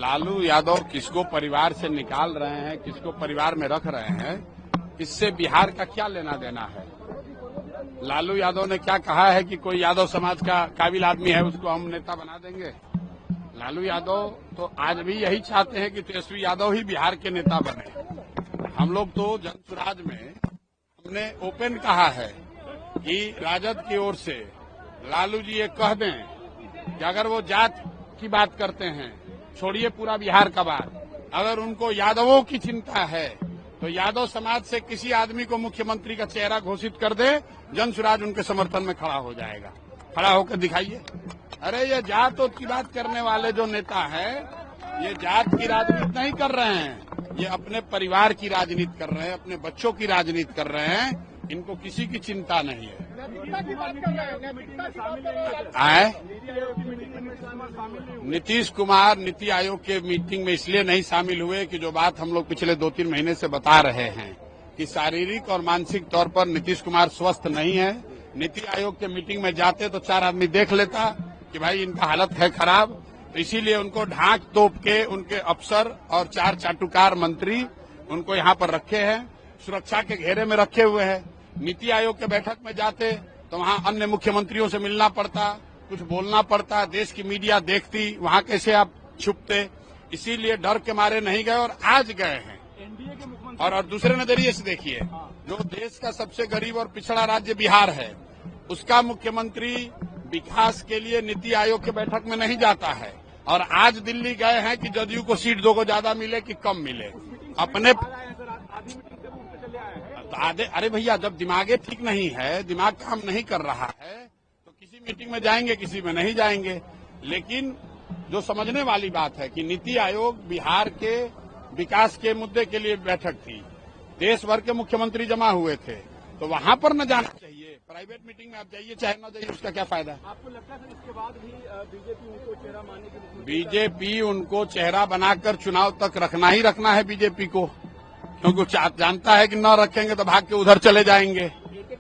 लालू यादव किसको परिवार से निकाल रहे हैं, किसको परिवार में रख रहे हैं, इससे बिहार का क्या लेना देना है। लालू यादव ने क्या कहा है कि कोई यादव समाज का काबिल आदमी है उसको हम नेता बना देंगे। लालू यादव तो आज भी यही चाहते हैं कि तेजस्वी यादव ही बिहार के नेता बने। हम लोग तो जनसुराज में हमने ओपन कहा है कि राजद की ओर से लालू जी ये कह दें कि अगर वो जात की बात करते हैं, छोड़िए पूरा बिहार का बात, अगर उनको यादवों की चिंता है तो यादव समाज से किसी आदमी को मुख्यमंत्री का चेहरा घोषित कर दे, जनसुराज उनके समर्थन में खड़ा हो जाएगा। खड़ा होकर दिखाइए। अरे ये जात की बात करने वाले जो नेता हैं, ये जात की राजनीति नहीं कर रहे हैं, ये अपने परिवार की राजनीति कर रहे हैं, अपने बच्चों की राजनीति कर रहे हैं। इनको किसी की चिंता नहीं है। नीतीश कुमार नीति आयोग के मीटिंग में इसलिए नहीं शामिल हुए कि जो बात हम लोग पिछले 2-3 महीने से बता रहे हैं कि शारीरिक और मानसिक तौर पर नीतीश कुमार स्वस्थ नहीं है। नीति आयोग के मीटिंग में जाते तो 4 आदमी देख लेता कि भाई इनका हालत है खराब, तो इसीलिए उनको ढांक तोप के उनके अफसर और 4 चाटुकार मंत्री उनको यहाँ पर रखे हैं, सुरक्षा के घेरे में रखे हुए हैं। नीति आयोग के बैठक में जाते तो वहाँ अन्य मुख्यमंत्रियों से मिलना पड़ता, कुछ बोलना पड़ता, देश की मीडिया देखती, वहाँ कैसे आप छुपते। इसीलिए डर के मारे नहीं गए और आज गए हैं। और दूसरे नजरिए से देखिए, जो देश का सबसे गरीब और पिछड़ा राज्य बिहार है, उसका मुख्यमंत्री विकास के लिए नीति आयोग के बैठक में नहीं जाता है और आज दिल्ली गए हैं कि जदयू को सीट 2 को ज्यादा मिले कि कम मिले। अपने अरे भैया, जब दिमागे ठीक नहीं है, दिमाग काम नहीं कर रहा है, तो किसी मीटिंग में जाएंगे, किसी में नहीं जाएंगे। लेकिन जो समझने वाली बात है कि नीति आयोग बिहार के विकास के मुद्दे के लिए बैठक थी, देश भर के मुख्यमंत्री जमा हुए थे, तो वहां पर न जाना चाहिए। प्राइवेट मीटिंग में आप जाइए चाहे न जाइए, उसका क्या फायदा। आपको लगता है इसके बाद भी बीजेपी उनको चेहरा मानने की? बीजेपी उनको चेहरा बनाकर चुनाव तक रखना ही रखना है बीजेपी को, क्योंकि जानता है कि न रखेंगे तो भाग के उधर चले जाएंगे।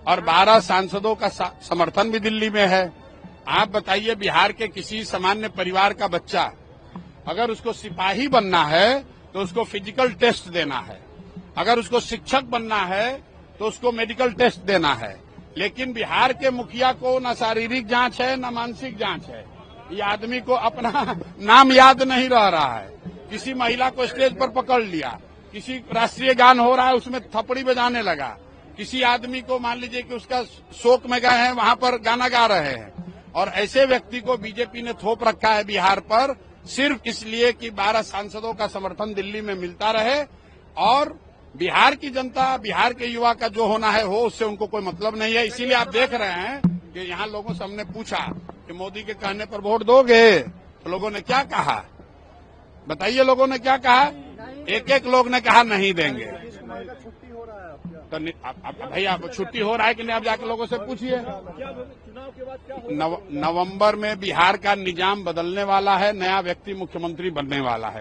और 12 सांसदों का समर्थन भी दिल्ली में है। आप बताइए, बिहार के किसी सामान्य परिवार का बच्चा अगर उसको सिपाही बनना है तो उसको फिजिकल टेस्ट देना है, अगर उसको शिक्षक बनना है तो उसको मेडिकल टेस्ट देना है। लेकिन बिहार के मुखिया को न शारीरिक जांच है न मानसिक जांच है। ये आदमी को अपना नाम याद नहीं रह रहा है। किसी महिला को स्टेज पर पकड़ लिया, किसी राष्ट्रीय गान हो रहा है उसमें थप्पड़ी बजाने लगा, किसी आदमी को मान लीजिए कि उसका शोक में गए हैं, वहां पर गाना गा रहे हैं। और ऐसे व्यक्ति को बीजेपी ने थोप रखा है बिहार पर, सिर्फ इसलिए कि 12 सांसदों का समर्थन दिल्ली में मिलता रहे। और बिहार की जनता, बिहार के युवा का जो होना है हो, उससे उनको कोई मतलब नहीं है। इसीलिए आप देख रहे हैं कि यहाँ लोगों से हमने पूछा कि मोदी के कहने पर वोट दोगे, तो लोगों ने क्या कहा बताइए। लोगों ने क्या कहा? एक लोग ने कहा नहीं देंगे। तो भाई आप छुट्टी हो रहा है कि नहीं, आप जाकर लोगों से पूछिए। नवंबर में बिहार का निजाम बदलने वाला है, नया व्यक्ति मुख्यमंत्री बनने वाला है।